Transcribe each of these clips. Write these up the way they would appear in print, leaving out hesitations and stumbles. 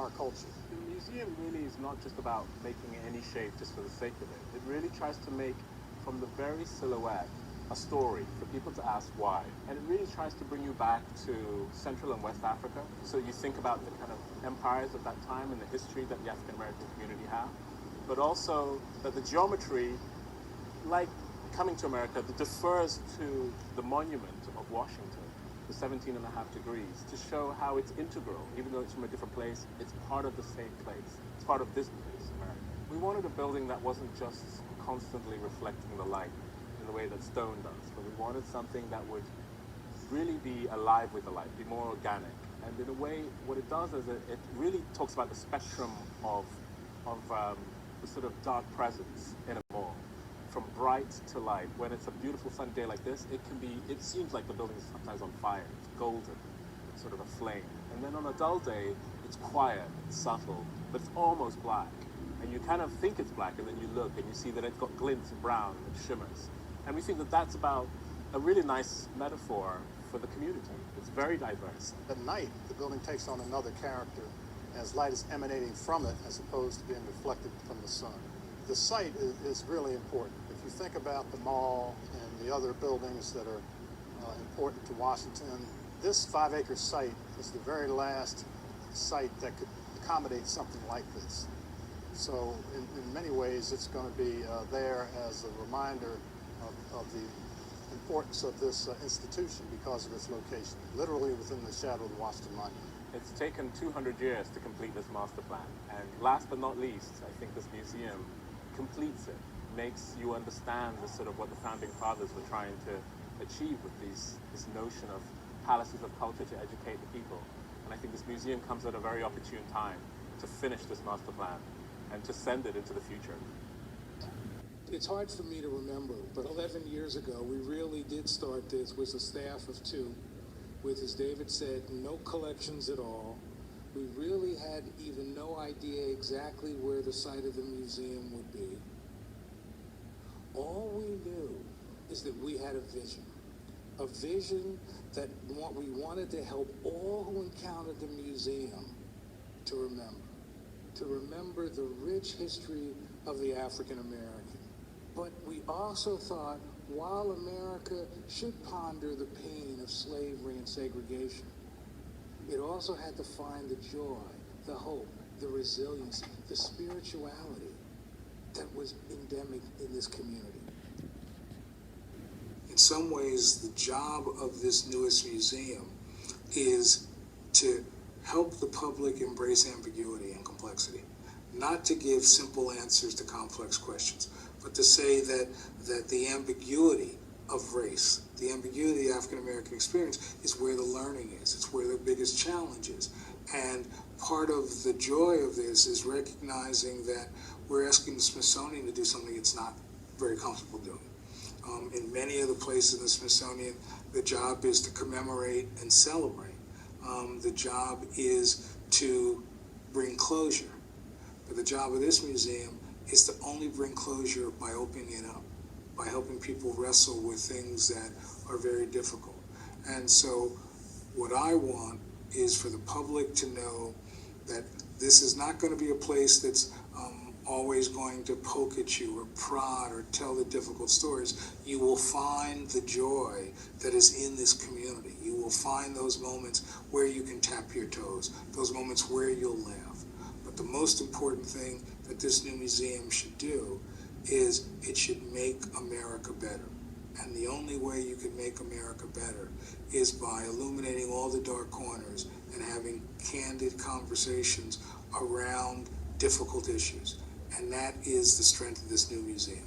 our culture. The museum really is not just about making any shape just for the sake of it. It really tries to make, from the very silhouette, a story for people to ask why. And it really tries to bring you back to Central and West Africa. So you think about the kind of empires of that time and the history that the African American community have. But also that the geometry, like coming to America, that defers to the monument of Washington, the 17.5 degrees, to show how it's integral. Even though it's from a different place, it's part of the same place. It's part of this place, America. We wanted a building that wasn't just constantly reflecting the light in the way that stone does, but we wanted something that would really be alive with the light, be more organic. And in a way, what it does is it really talks about the spectrum of the sort of dark presence in a mall, from bright to light. When it's a beautiful sunny day like this, it seems like the building is sometimes on fire. It's golden, sort of a flame. And then on a dull day, it's quiet, it's subtle, but it's almost black. And you kind of think it's black, and then you look and you see that it's got glints of brown and shimmers. And we think that that's about a really nice metaphor for the community. It's very diverse. At night, the building takes on another character as light is emanating from it as opposed to being reflected from the sun. The site is really important. If you think about the mall and the other buildings that are important to Washington, this 5-acre site is the very last site that could accommodate something like this. So in many ways, it's going to be there as a reminder of the importance of this institution because of its location, literally within the shadow of the Washington Monument. It's taken 200 years to complete this master plan. And last but not least, I think this museum completes it, makes you understand the sort of what the founding fathers were trying to achieve with this notion of palaces of culture to educate the people. And I think this museum comes at a very opportune time to finish this master plan and to send it into the future. It's hard for me to remember, but 11 years ago, we really did start this with a staff of 2, with, as David said, no collections at all. We really had even no idea exactly where the site of the museum would be. All we knew is that we had a vision that we wanted to help all who encountered the museum to remember the rich history of the African American. But we also thought, while America should ponder the pain of slavery and segregation, it also had to find the joy, the hope, the resilience, the spirituality that was endemic in this community. In some ways, the job of this newest museum is to help the public embrace ambiguity and complexity, not to give simple answers to complex questions, but to say that the ambiguity of race, the ambiguity of the African American experience is where the learning is. It's where the biggest challenge is. And part of the joy of this is recognizing that we're asking the Smithsonian to do something it's not very comfortable doing. In many of the places in the Smithsonian, the job is to commemorate and celebrate. The job is to bring closure. But the job of this museum is to only bring closure by opening it up, by helping people wrestle with things that are very difficult. And so what I want is for the public to know that this is not going to be a place that's always going to poke at you or prod or tell the difficult stories. You will find the joy that is in this community. You will find those moments where you can tap your toes, those moments where you'll laugh. But the most important thing that this new museum should do is it should make America better. And the only way you can make America better is by illuminating all the dark corners and having candid conversations around difficult issues. And that is the strength of this new museum.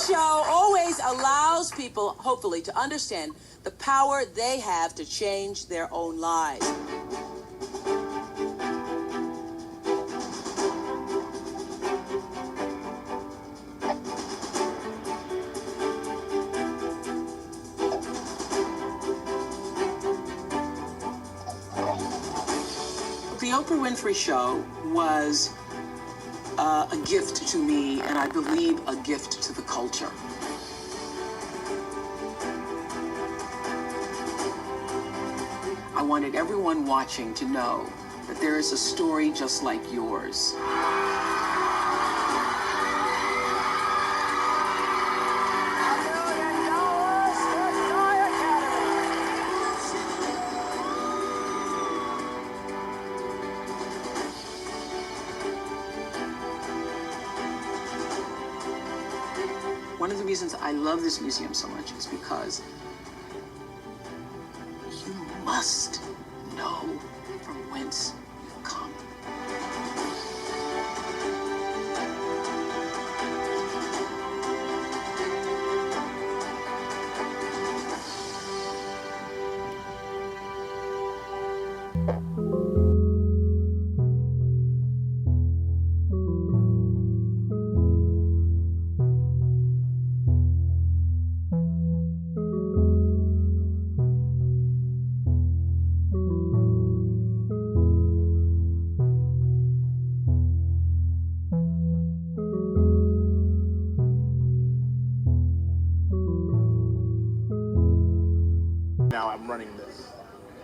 show always allows people, hopefully, to understand the power they have to change their own lives. The Oprah Winfrey Show was a gift to me, and I believe a gift to the culture. I wanted everyone watching to know that there is a story just like yours. One of the reasons I love this museum so much is because you must know from whence you come. Now I'm running this.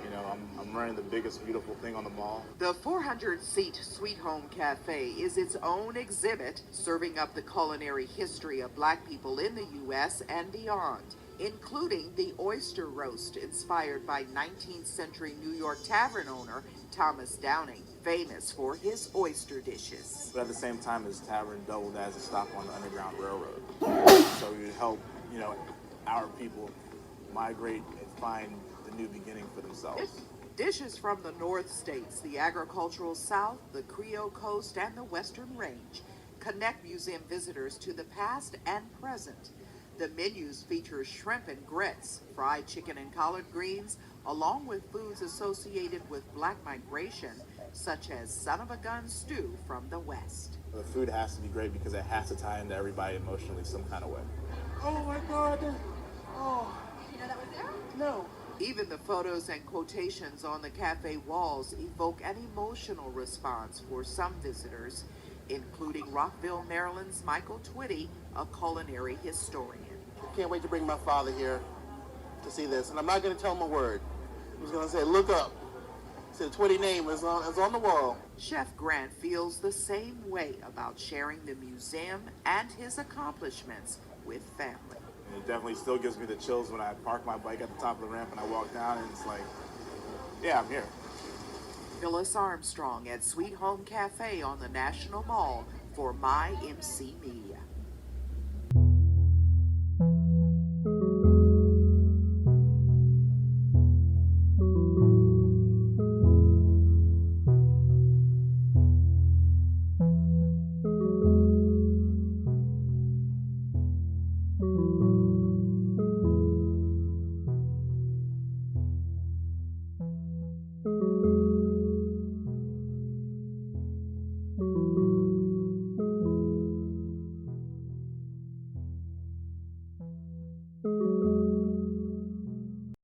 You know, I'm running the biggest, beautiful thing on the mall. The 400-seat Sweet Home Cafe is its own exhibit, serving up the culinary history of Black people in the U.S. and beyond, including the oyster roast inspired by 19th century New York tavern owner Thomas Downing, famous for his oyster dishes. But at the same time, his tavern doubled as a stop on the Underground Railroad. So we would help, you know, our people migrate and find the new beginning for themselves. Dishes from the North States, the agricultural South, the Creole Coast, and the Western Range connect museum visitors to the past and present. The menus feature shrimp and grits, fried chicken and collard greens, along with foods associated with Black migration, such as son-of-a-gun stew from the West. The food has to be great because it has to tie into everybody emotionally some kind of way. Oh my God! Oh. You know that was there? No. Even the photos and quotations on the cafe walls evoke an emotional response for some visitors, including Rockville, Maryland's Michael Twitty, a culinary historian. I can't wait to bring my father here to see this, and I'm not going to tell him a word. I'm just going to say, look up. See, the Twitty name is on the wall. Chef Grant feels the same way about sharing the museum and his accomplishments with family. And it definitely still gives me the chills when I park my bike at the top of the ramp and I walk down and it's like, yeah, I'm here. Phyllis Armstrong at Sweet Home Cafe on the National Mall for My MC Media.